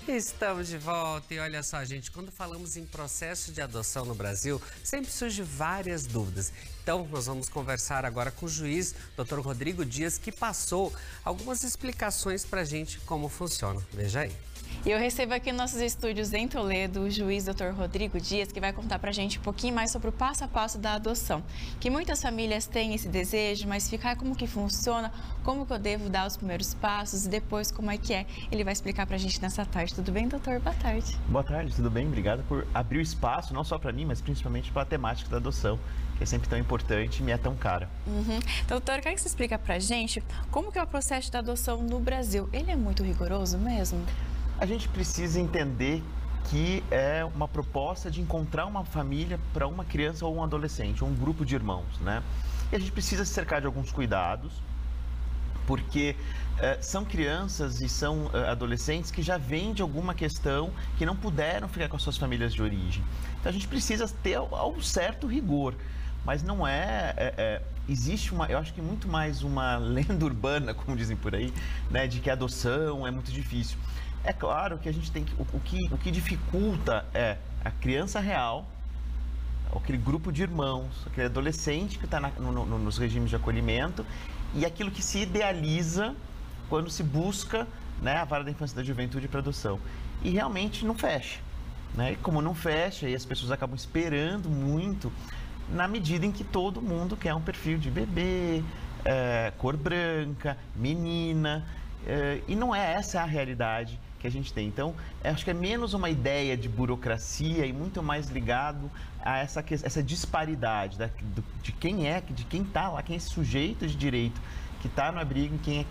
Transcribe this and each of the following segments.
Estamos de volta e olha só, gente, quando falamos em processo de adoção no Brasil, sempre surgem várias dúvidas. Então, nós vamos conversar agora com o juiz, Dr. Rodrigo Dias, que passou algumas explicações para a gente como funciona. Veja aí. E eu recebo aqui nos nossos estúdios em Toledo o juiz Dr. Rodrigo Dias, que vai contar pra gente um pouquinho mais sobre o passo a passo da adoção. Que muitas famílias têm esse desejo, mas fica como que funciona, como que eu devo dar os primeiros passos e depois como é que é. Ele vai explicar pra gente nessa tarde. Tudo bem, doutor? Boa tarde. Boa tarde, tudo bem? Obrigado por abrir o espaço, não só para mim, mas principalmente para a temática da adoção, que é sempre tão importante e me é tão cara. Doutor, quer que você explica pra gente como que é o processo da adoção no Brasil? Ele é muito rigoroso mesmo? A gente precisa entender que é uma proposta de encontrar uma família para uma criança ou um adolescente, ou um grupo de irmãos, né? E a gente precisa se cercar de alguns cuidados, porque são crianças e são adolescentes que já vêm de alguma questão que não puderam ficar com as suas famílias de origem. Então a gente precisa ter um certo rigor, mas não existe eu acho que muito mais uma lenda urbana, como dizem por aí, né, de que a adoção é muito difícil. É claro que a gente tem que, o que dificulta é a criança real, aquele grupo de irmãos, aquele adolescente que está nos regimes de acolhimento e aquilo que se idealiza quando se busca, né, a vara da infância e da juventude para adoção. E realmente não fecha, né? E como não fecha, e as pessoas acabam esperando muito, na medida em que todo mundo quer um perfil de bebê, cor branca, menina, e não é essa a realidade que a gente tem. Então, acho que é menos uma ideia de burocracia e muito mais ligado a essa disparidade de quem está lá, quem é esse sujeito de direito que está no abrigo e quem é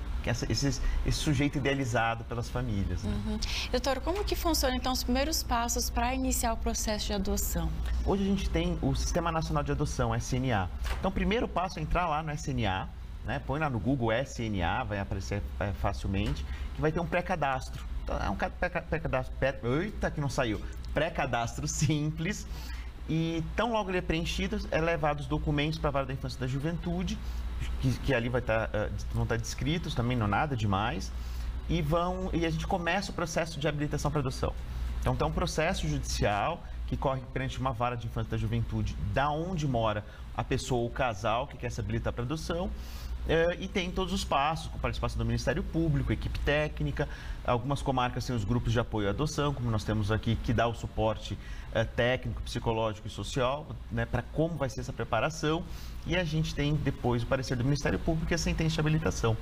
esse sujeito idealizado pelas famílias. Né? Doutor, como que funciona então os primeiros passos para iniciar o processo de adoção? Hoje a gente tem o Sistema Nacional de Adoção, SNA. Então, o primeiro passo é entrar lá no SNA, né? Põe lá no Google SNA, vai aparecer facilmente, que vai ter um pré-cadastro. Então, é um pré-cadastro, eita, que não saiu, pré-cadastro simples, e tão logo ele é preenchido, é levado os documentos para a Vara da Infância e da Juventude, que ali vão estar descritos, também não nada demais, e a gente começa o processo de habilitação para adoção. Então, tem um processo judicial que corre perante uma vara de infância e da juventude, da onde mora a pessoa ou o casal que quer se habilitar para adoção, e tem todos os passos, com participação do Ministério Público, equipe técnica. Algumas comarcas têm os grupos de apoio à adoção, como nós temos aqui, que dá o suporte técnico, psicológico e social, né, para como vai ser essa preparação. E a gente tem depois o parecer do Ministério Público e a sentença de habilitação.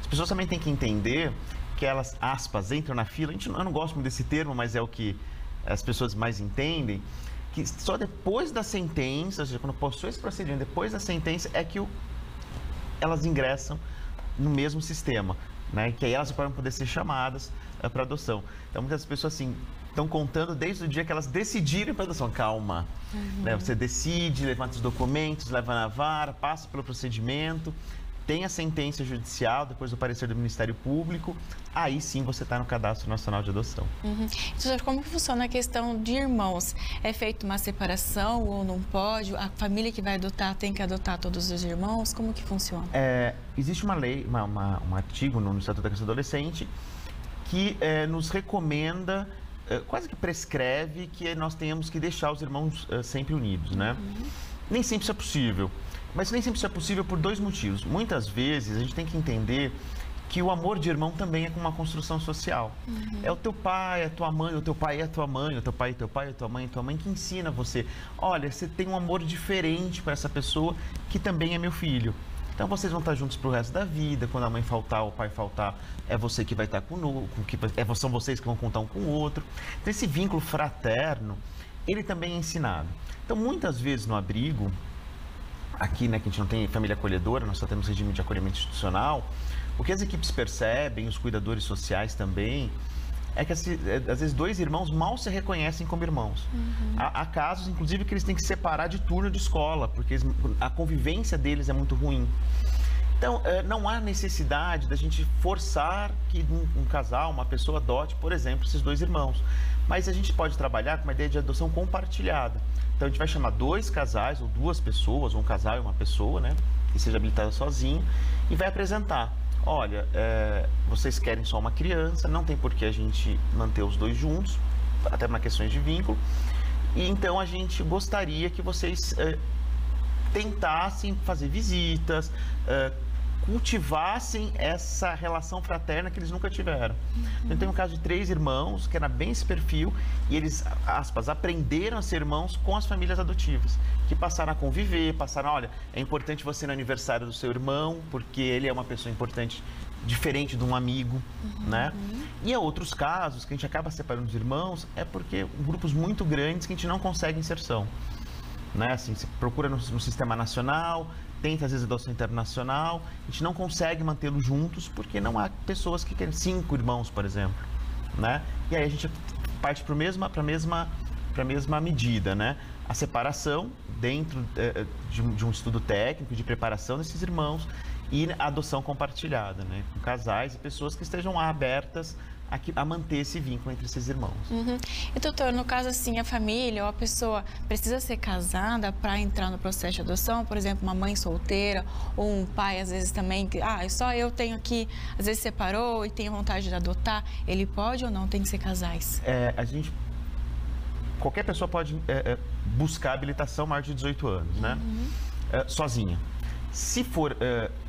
As pessoas também têm que entender que elas, aspas, entram na fila. Eu não gosto muito desse termo, mas é o que as pessoas mais entendem, que só depois da sentença, ou seja, quando possui esse procedimento, depois da sentença, é que elas ingressam no mesmo sistema, né? Que aí elas podem poder ser chamadas para adoção. Então, muitas pessoas assim estão contando desde o dia que elas decidirem para adoção. Calma, né? Você decide, levanta os documentos, leva na vara, passa pelo procedimento, tem a sentença judicial, depois do parecer do Ministério Público, aí sim você está no Cadastro Nacional de Adoção. Doutor, como que funciona a questão de irmãos? É feita uma separação ou não pode? A família que vai adotar tem que adotar todos os irmãos? Como que funciona? Existe uma lei, um artigo no Estatuto da Criança e do Adolescente que nos recomenda, quase que prescreve que nós tenhamos que deixar os irmãos sempre unidos, né? Nem sempre isso é possível. Mas nem sempre isso é possível por dois motivos. Muitas vezes a gente tem que entender que o amor de irmão também é uma construção social. É o teu pai, a tua mãe, o teu pai e a tua mãe, o teu pai e teu pai, a tua mãe e tua mãe que ensina você. Olha, você tem um amor diferente para essa pessoa que também é meu filho. Então vocês vão estar juntos pro resto da vida. Quando a mãe faltar, o pai faltar, é você que vai estar conosco, são vocês que vão contar um com o outro. Então esse vínculo fraterno, ele também é ensinado. Então muitas vezes no abrigo, aqui, né, que a gente não tem família acolhedora, nós só temos regime de acolhimento institucional, o que as equipes percebem, os cuidadores sociais também, é que às vezes dois irmãos mal se reconhecem como irmãos. Há casos, inclusive, que eles têm que separar de turno de escola, porque a convivência deles é muito ruim. Então, não há necessidade da gente forçar que um casal, uma pessoa adote, por exemplo, esses dois irmãos. Mas a gente pode trabalhar com uma ideia de adoção compartilhada. Então, a gente vai chamar dois casais ou duas pessoas, ou um casal e uma pessoa, né, que seja habilitada sozinho, e vai apresentar olha, vocês querem só uma criança, não tem por que a gente manter os dois juntos, até por questões de vínculo, e então a gente gostaria que vocês tentassem fazer visitas, cultivassem essa relação fraterna que eles nunca tiveram. Então, tem um caso de 3 irmãos, que era bem esse perfil, e eles, aspas, aprenderam a ser irmãos com as famílias adotivas, que passaram a conviver, olha, é importante você ir no aniversário do seu irmão, porque ele é uma pessoa importante, diferente de um amigo, né? E há outros casos que a gente acaba separando os irmãos, é porque grupos muito grandes que a gente não consegue inserção, né? Assim, você procura no sistema nacional, tenta às vezes adoção internacional, a gente não consegue mantê-los juntos porque não há pessoas que querem 5 irmãos, por exemplo, né? E aí a gente parte para a mesma medida, né? A separação dentro de um estudo técnico de preparação desses irmãos e a adoção compartilhada, né? Com casais e pessoas que estejam abertas a manter esse vínculo entre esses irmãos. E, doutor, no caso assim, a família ou a pessoa precisa ser casada para entrar no processo de adoção? Por exemplo, uma mãe solteira ou um pai, às vezes também, só eu tenho aqui, às vezes separou e tem vontade de adotar, ele pode ou não tem que ser casais? Qualquer pessoa pode buscar habilitação maior de 18 anos, né? Sozinha. Se for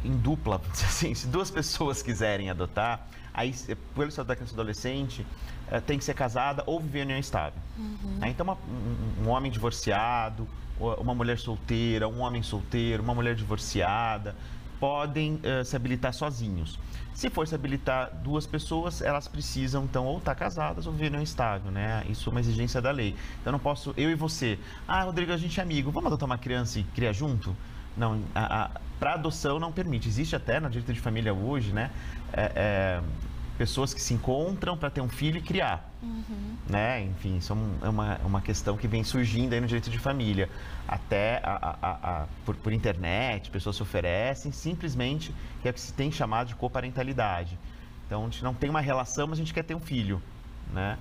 em dupla, assim, se 2 pessoas quiserem adotar, aí, pelo estado da criança e adolescente, tem que ser casada ou viver em união estável. Então, um homem divorciado, uma mulher solteira, um homem solteiro, uma mulher divorciada, podem se habilitar sozinhos. Se for se habilitar 2 pessoas, elas precisam, então, ou estar casadas ou viver em união estável, né? Isso é uma exigência da lei. Então, não posso, eu e você, Rodrigo, a gente é amigo, vamos adotar uma criança e criar junto? Não, para adoção não permite. Existe até no direito de família hoje, né? Pessoas que se encontram para ter um filho e criar, né? Enfim, isso é uma questão que vem surgindo aí no direito de família. Até por internet, pessoas se oferecem simplesmente, que é o que se tem chamado de coparentalidade. Então, a gente não tem uma relação, mas a gente quer ter um filho, né?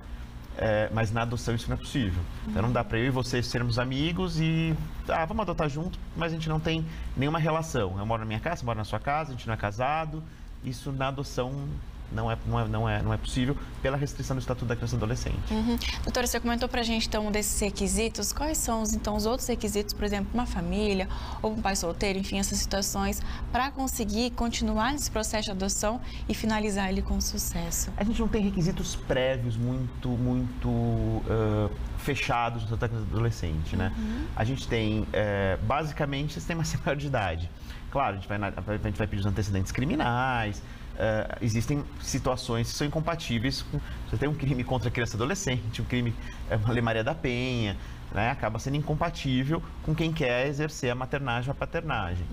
Mas na adoção isso não é possível. Então não dá para eu e você sermos amigos e vamos adotar junto, mas a gente não tem nenhuma relação. Eu moro na minha casa, você mora na sua casa, a gente não é casado. Isso na adoção não é possível pela restrição do Estatuto da Criança e Adolescente. Doutora, você comentou para a gente, então, desses requisitos. Quais são, então, os outros requisitos, por exemplo, uma família ou um pai solteiro, enfim, essas situações, para conseguir continuar nesse processo de adoção e finalizar ele com sucesso? A gente não tem requisitos prévios muito fechados no Estatuto da Criança e Adolescente, né? A gente tem, basicamente, sistema maior de idade. Claro, a gente vai pedir os antecedentes criminais. Existem situações que são incompatíveis. Você tem um crime contra a criança e adolescente, um crime, uma Lei Maria da Penha, né? Acaba sendo incompatível com quem quer exercer a maternagem ou a paternagem.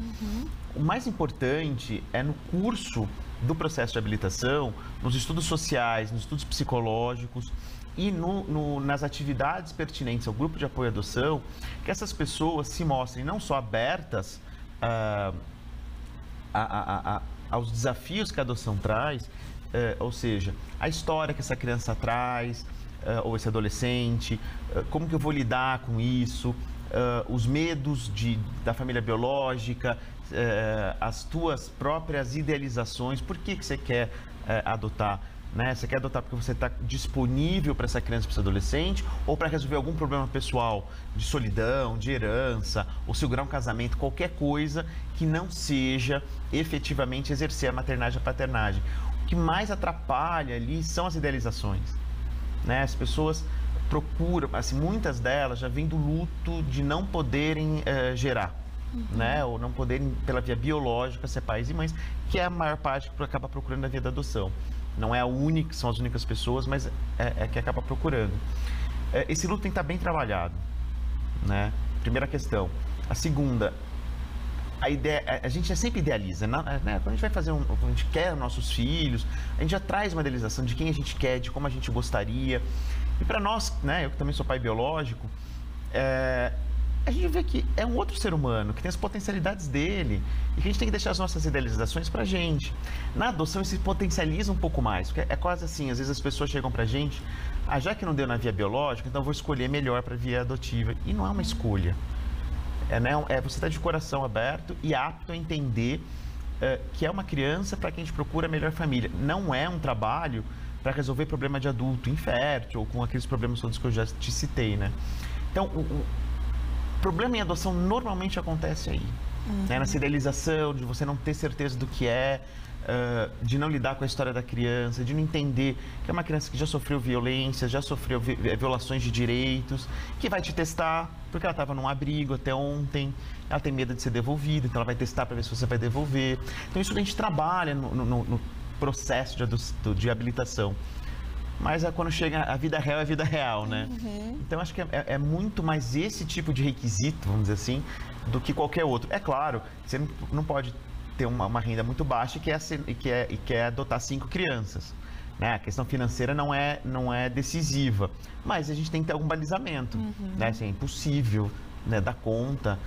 O mais importante é no curso do processo de habilitação, nos estudos sociais, nos estudos psicológicos e nas atividades pertinentes ao grupo de apoio à adoção, que essas pessoas se mostrem não só abertas aos desafios que a adoção traz, ou seja, a história que essa criança traz, ou esse adolescente, como que eu vou lidar com isso, os medos da família biológica, as tuas próprias idealizações, por que você quer adotar? Né? Você quer adotar porque você está disponível para essa criança, para esse adolescente, ou para resolver algum problema pessoal de solidão, de herança, ou segurar um casamento, qualquer coisa que não seja efetivamente exercer a maternagem e a paternagem. O que mais atrapalha ali são as idealizações, né? As pessoas procuram, assim, muitas delas já vêm do luto de não poderem gerar, né? Ou não poderem, pela via biológica, ser pais e mães, que é a maior parte que acaba procurando a via da adoção. Não é são as únicas pessoas, mas é que acaba procurando. Esse luto tem que estar bem trabalhado, né? Primeira questão. A segunda, a gente sempre idealiza, né? Quando a gente vai quando a gente quer nossos filhos, a gente já traz uma idealização de quem a gente quer, de como a gente gostaria. E para nós, né? Eu que também sou pai biológico, a gente vê que é um outro ser humano, que tem as potencialidades dele e que a gente tem que deixar as nossas idealizações pra gente. Na adoção, isso se potencializa um pouco mais, porque é quase assim, às vezes as pessoas chegam pra gente, já que não deu na via biológica, então eu vou escolher melhor pra via adotiva. E não é uma escolha. Você está de coração aberto e apto a entender que é uma criança para quem a gente procura a melhor família. Não é um trabalho para resolver problema de adulto infértil ou com aqueles problemas todos que eu já te citei, né? Então, o problema em adoção normalmente acontece aí, né? Nessa idealização de você não ter certeza do que é, de não lidar com a história da criança, de não entender que é uma criança que já sofreu violência, já sofreu violações de direitos, que vai te testar, porque ela estava num abrigo até ontem, ela tem medo de ser devolvida, então ela vai testar para ver se você vai devolver. Então isso a gente trabalha no processo de habilitação. Mas quando chega a vida real, é vida real, né? Então acho que é muito mais esse tipo de requisito, vamos dizer assim, do que qualquer outro. É claro, você não pode ter uma renda muito baixa e quer adotar 5 crianças, né? A questão financeira não é decisiva, mas a gente tem que ter algum balizamento, né? Assim, é impossível, né, dar conta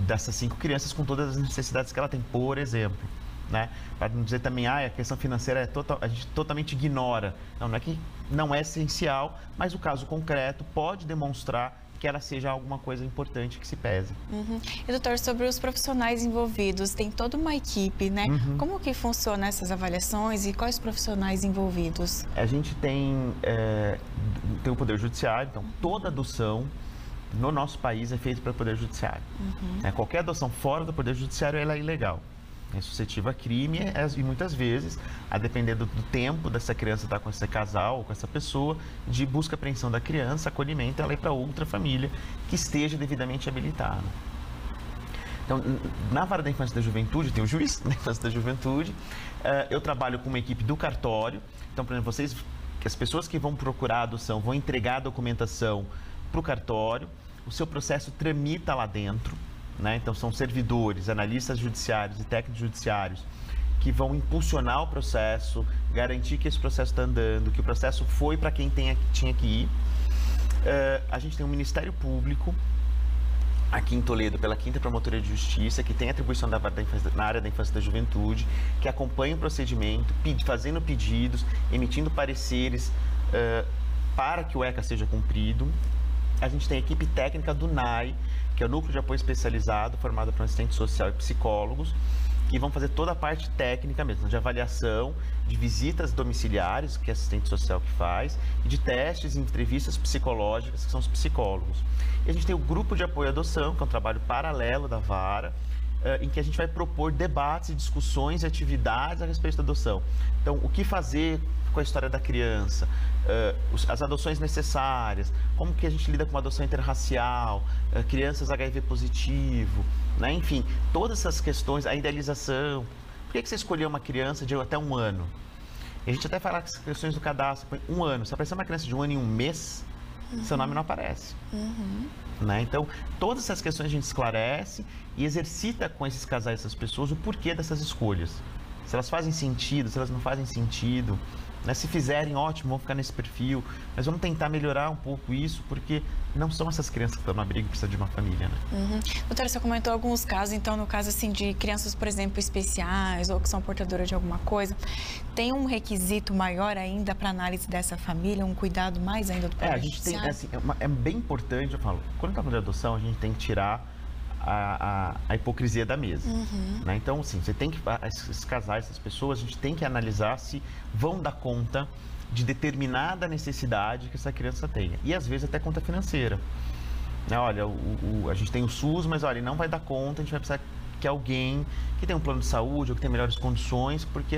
dessas 5 crianças com todas as necessidades que ela tem, por exemplo, né? Para não dizer também, a questão financeira a gente totalmente ignora. Não é que não é essencial, mas o caso concreto pode demonstrar que ela seja alguma coisa importante que se pese. E, doutor, sobre os profissionais envolvidos, tem toda uma equipe, né? Como que funciona essas avaliações e quais profissionais envolvidos? A gente tem o Poder Judiciário, então toda adoção no nosso país é feita pelo Poder Judiciário. Qualquer adoção fora do Poder Judiciário ela é ilegal. É suscetível a crime e muitas vezes, a depender do tempo dessa criança estar com esse casal ou com essa pessoa, de busca e apreensão da criança, acolhimento, ela ir para outra família que esteja devidamente habilitada. Então, na Vara da Infância e da Juventude, tem o juiz da Infância e da Juventude, eu trabalho com uma equipe do cartório. Então, por exemplo, as pessoas que vão procurar a adoção vão entregar a documentação para o cartório, o seu processo tramita lá dentro. Né? Então, são servidores, analistas judiciários e técnicos judiciários que vão impulsionar o processo, garantir que esse processo está andando, que o processo foi para quem tinha que ir. A gente tem um Ministério Público aqui em Toledo, pela 5ª Promotoria de Justiça, que tem atribuição na área da infância e da juventude, que acompanha o procedimento, fazendo pedidos, emitindo pareceres para que o ECA seja cumprido. A gente tem a equipe técnica do NAI, que é o Núcleo de Apoio Especializado, formado por assistente social e psicólogos, que vão fazer toda a parte técnica mesmo, de avaliação, de visitas domiciliares, que é assistente social que faz, e de testes e entrevistas psicológicas, que são os psicólogos. E a gente tem o Grupo de Apoio à Adoção, que é um trabalho paralelo da Vara, em que a gente vai propor debates e discussões e atividades a respeito da adoção. Então, o que fazer com a história da criança, as adoções necessárias, como que a gente lida com uma adoção interracial, crianças HIV positivo, né? Enfim, todas essas questões, a idealização. Por que você escolheu uma criança de até 1 ano? E a gente até fala que as questões do cadastro, 1 ano, se aparecer uma criança de 1 ano e 1 mês, seu nome não aparece. Né? Então, todas essas questões a gente esclarece e exercita com esses casais, essas pessoas, o porquê dessas escolhas. Se elas fazem sentido, se elas não fazem sentido. Né? Se fizerem, ótimo, vão ficar nesse perfil. Mas vamos tentar melhorar um pouco isso, porque não são essas crianças que estão no abrigo e precisam de uma família. Né? Doutora, você comentou alguns casos, então, no caso assim, de crianças, por exemplo, especiais ou que são portadoras de alguma coisa, tem um requisito maior ainda para análise dessa família, um cuidado mais ainda do Poder Judiciário? A gente tem, assim, é bem importante, eu falo, quando está falando de adoção, a gente tem que tirar a hipocrisia da mesa. Né? Então, assim, você tem que, esses casais, essas pessoas, a gente tem que analisar se vão dar conta de determinada necessidade que essa criança tenha. E, às vezes, até conta financeira. Né? Olha, a gente tem o SUS, mas, olha, não vai dar conta, a gente vai precisar que alguém que tem um plano de saúde ou que tem melhores condições, porque,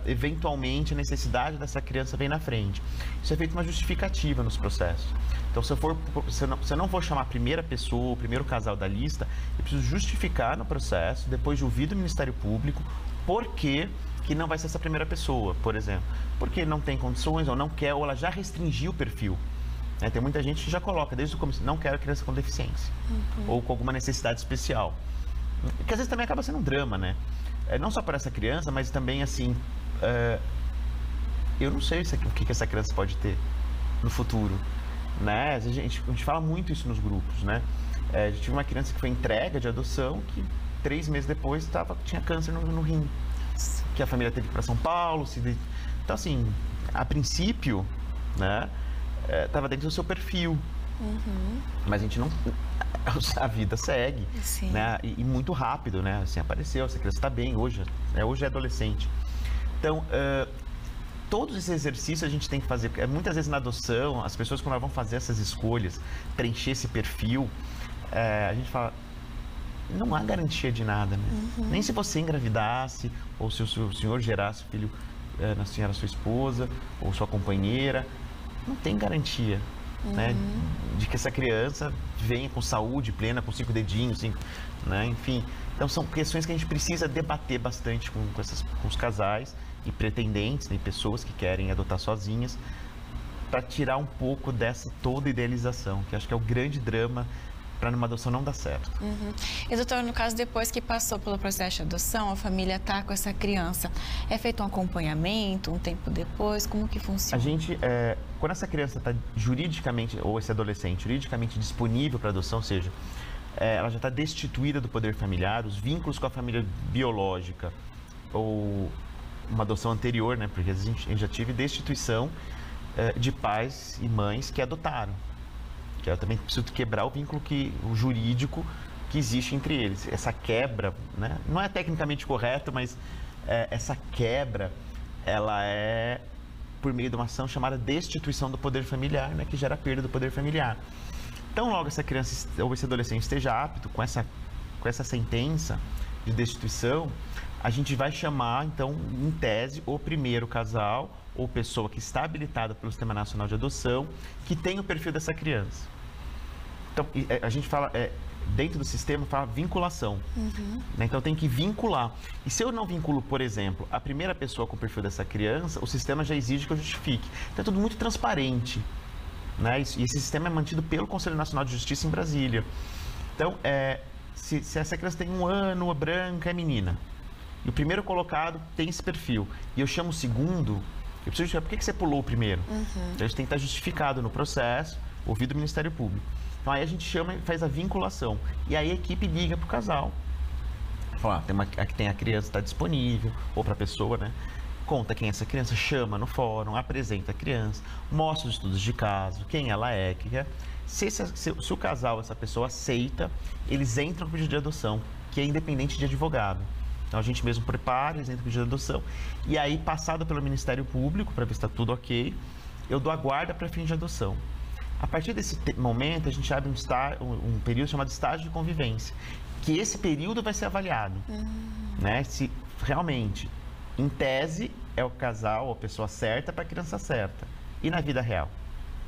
eventualmente, a necessidade dessa criança vem na frente. Isso é feito uma justificativa nos processos. Então, se eu não vou chamar a primeira pessoa, o primeiro casal da lista, eu preciso justificar no processo, depois de ouvir do Ministério Público, por que não vai ser essa primeira pessoa, por exemplo. Porque não tem condições, ou não quer, ou ela já restringiu o perfil. Né? Tem muita gente que já coloca desde o começo, não quero criança com deficiência, ou com alguma necessidade especial. Que às vezes também acaba sendo um drama, né? Não só para essa criança, mas também, assim, eu não sei o que essa criança pode ter no futuro. Né? A gente fala muito isso nos grupos, né? Eu tive uma criança que foi entrega de adoção, que 3 meses depois tinha câncer no rim, que a família teve que ir para São Paulo. Então, assim, a princípio, né, estava dentro do seu perfil, Mas a gente não... A vida segue, Sim. né? E muito rápido, né? Assim, apareceu, essa criança está bem hoje é adolescente. Então, todos esses exercícios a gente tem que fazer. Muitas vezes na adoção, as pessoas quando vão fazer essas escolhas, preencher esse perfil, a gente fala, não há garantia de nada, né? Nem se você engravidasse, ou se o senhor gerasse filho na senhora, sua esposa, ou sua companheira, não tem garantia, né? De que essa criança venha com saúde plena, com 5 dedinhos, né? Enfim, então são questões que a gente precisa debater bastante com os casais e pretendentes, né? Pessoas que querem adotar sozinhas, para tirar um pouco dessa toda idealização, que acho que é o grande drama para numa adoção não dar certo. E doutor, no caso, depois que passou pelo processo de adoção, a família está com essa criança, é feito um acompanhamento, um tempo depois, como que funciona? A gente, quando essa criança está juridicamente, ou esse adolescente, juridicamente disponível para adoção, ou seja, ela já está destituída do poder familiar, os vínculos com a família biológica, ou uma adoção anterior, né, porque a gente já tive destituição de pais e mães que adotaram. Eu também preciso quebrar o vínculo o jurídico que existe entre eles. Essa quebra, né, não é tecnicamente correto, mas essa quebra, ela é por meio de uma ação chamada destituição do poder familiar, né, que gera perda do poder familiar. Então, logo essa criança ou esse adolescente esteja apto com essa sentença de destituição, a gente vai chamar, então, em tese, o primeiro casal ou pessoa que está habilitada pelo Sistema Nacional de Adoção, que tem o perfil dessa criança. Então, a gente fala, dentro do sistema, fala vinculação. Né? Então, tem que vincular. E se eu não vinculo, por exemplo, a primeira pessoa com o perfil dessa criança, o sistema já exige que eu justifique. Então, é tudo muito transparente. Né? E esse sistema é mantido pelo Conselho Nacional de Justiça em Brasília. Então, se essa criança tem 1 ano, é branca, é menina, e o primeiro colocado tem esse perfil, e eu chamo o segundo, eu preciso justificar, por que você pulou o primeiro? Então, a gente tem que estar justificado no processo, ouvido o Ministério Público. Então, aí a gente chama e faz a vinculação. E aí a equipe liga para o casal. Fala, tem a criança está disponível, ou para a pessoa, né? Conta quem é essa criança, chama no fórum, apresenta a criança, mostra os estudos de caso, quem ela é, que é. Se o casal, essa pessoa aceita, eles entram com o pedido de adoção, que é independente de advogado. Então, a gente mesmo prepara, eles entram com o pedido de adoção. E aí, passado pelo Ministério Público, para ver se está tudo ok, eu dou a guarda para fim de adoção. A partir desse momento, a gente abre um período chamado estágio de convivência, que esse período vai ser avaliado, né? Se realmente, em tese, é o casal ou a pessoa certa para a criança certa, e na vida real.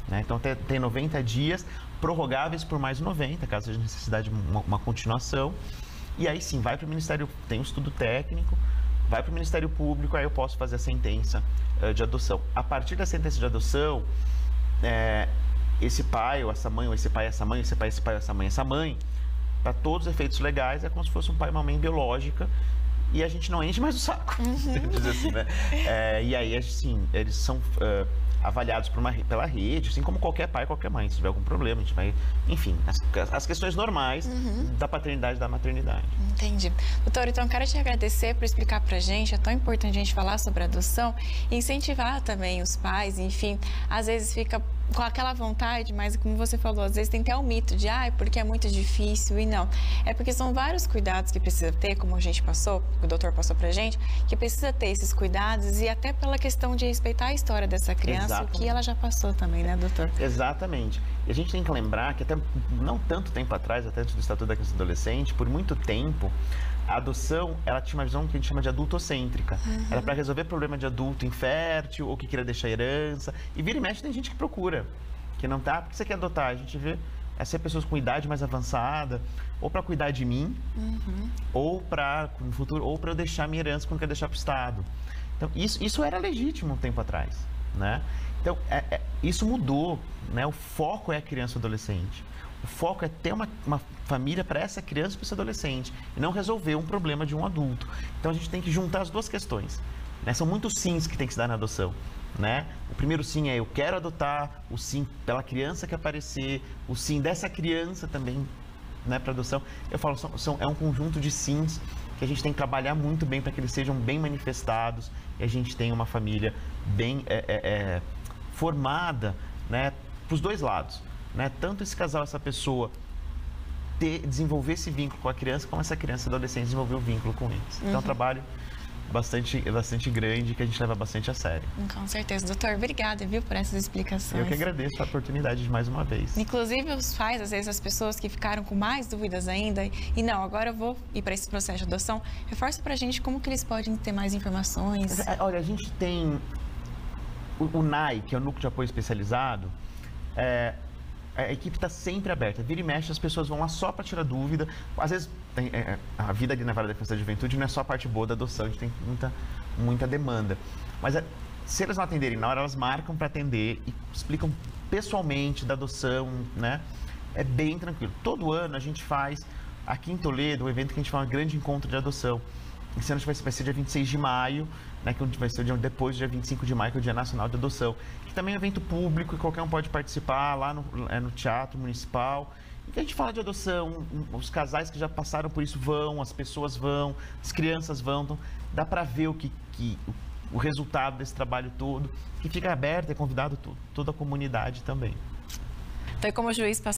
Né? Então, tem 90 dias, prorrogáveis por mais 90, caso seja necessidade de uma continuação, e aí sim, vai para o Ministério, tem um estudo técnico, vai para o Ministério Público, aí eu posso fazer a sentença de adoção. A partir da sentença de adoção, esse pai ou essa mãe, ou esse pai, essa mãe, esse pai, esse pai, essa mãe, essa mãe, para todos os efeitos legais, é como se fosse um pai e uma mãe biológica, e a gente não enche mais o saco, dizer assim, né? E aí, assim, eles são avaliados pela rede, assim como qualquer pai, qualquer mãe. Se tiver algum problema, a gente vai... Enfim, as questões normais da paternidade e da maternidade. Entendi. Doutor, então eu quero te agradecer por explicar pra gente, é tão importante a gente falar sobre a adoção e incentivar também os pais, enfim, às vezes fica com aquela vontade, mas como você falou, às vezes tem até o mito de, porque é muito difícil, e não. É porque são vários cuidados que precisa ter, como a gente passou, o doutor passou pra gente, que precisa ter esses cuidados e até pela questão de respeitar a história dessa criança, o que ela já passou também, né, doutor? Exatamente. E a gente tem que lembrar que até não tanto tempo atrás, até antes do Estatuto da Criança e do Adolescente, por muito tempo, a adoção, ela tinha uma visão que a gente chama de adultocêntrica. Era para resolver problema de adulto infértil ou que queria deixar herança. E vira e mexe tem gente que procura, que não tá, porque você quer adotar. A gente vê ser pessoas com idade mais avançada, ou para cuidar de mim, ou para no futuro, ou para eu deixar minha herança quando eu quero deixar para o Estado. Então, isso era legítimo um tempo atrás, né? Então, isso mudou, né? O foco é a criança e o adolescente. O foco é ter uma família para essa criança e para esse adolescente, e não resolver um problema de um adulto. Então, a gente tem que juntar as duas questões, né? São muitos sims que tem que se dar na adoção, né? O primeiro sim é eu quero adotar, o sim pela criança que aparecer, o sim dessa criança também, né, para adoção. Eu falo, é um conjunto de sims que a gente tem que trabalhar muito bem para que eles sejam bem manifestados e a gente tenha uma família bem formada, né, para os dois lados. né? Tanto esse casal, essa pessoa, desenvolver esse vínculo com a criança, como essa criança e adolescente desenvolver o vínculo com eles. Então, é um trabalho bastante grande, que a gente leva bastante a sério. Com certeza. Doutor, obrigada, viu, por essas explicações. Eu que agradeço a oportunidade de mais uma vez. Inclusive, os pais, às vezes, as pessoas que ficaram com mais dúvidas ainda, e não, agora eu vou ir para esse processo de adoção, reforça para a gente como que eles podem ter mais informações. Olha, a gente tem o NAI, que é o Núcleo de Apoio Especializado, a equipe está sempre aberta. Vira e mexe, as pessoas vão lá só para tirar dúvida. Às vezes, a vida ali na Vara da Defesa da Juventude não é só a parte boa da adoção, a gente tem muita demanda. Mas se elas não atenderem na hora, elas marcam para atender e explicam pessoalmente da adoção, né? É bem tranquilo. Todo ano a gente faz, aqui em Toledo, um evento que a gente fala um grande encontro de adoção. Esse ano vai ser dia 26 de maio, né, que vai ser o dia depois do dia 25 de maio, que é o Dia Nacional de Adoção. Que também é um evento público e qualquer um pode participar lá no Teatro Municipal. E que a gente fala de adoção, os casais que já passaram por isso vão, as pessoas vão, as crianças vão. Então, dá para ver o resultado desse trabalho todo, que fica aberto, é convidado toda a comunidade também. Então, como o juiz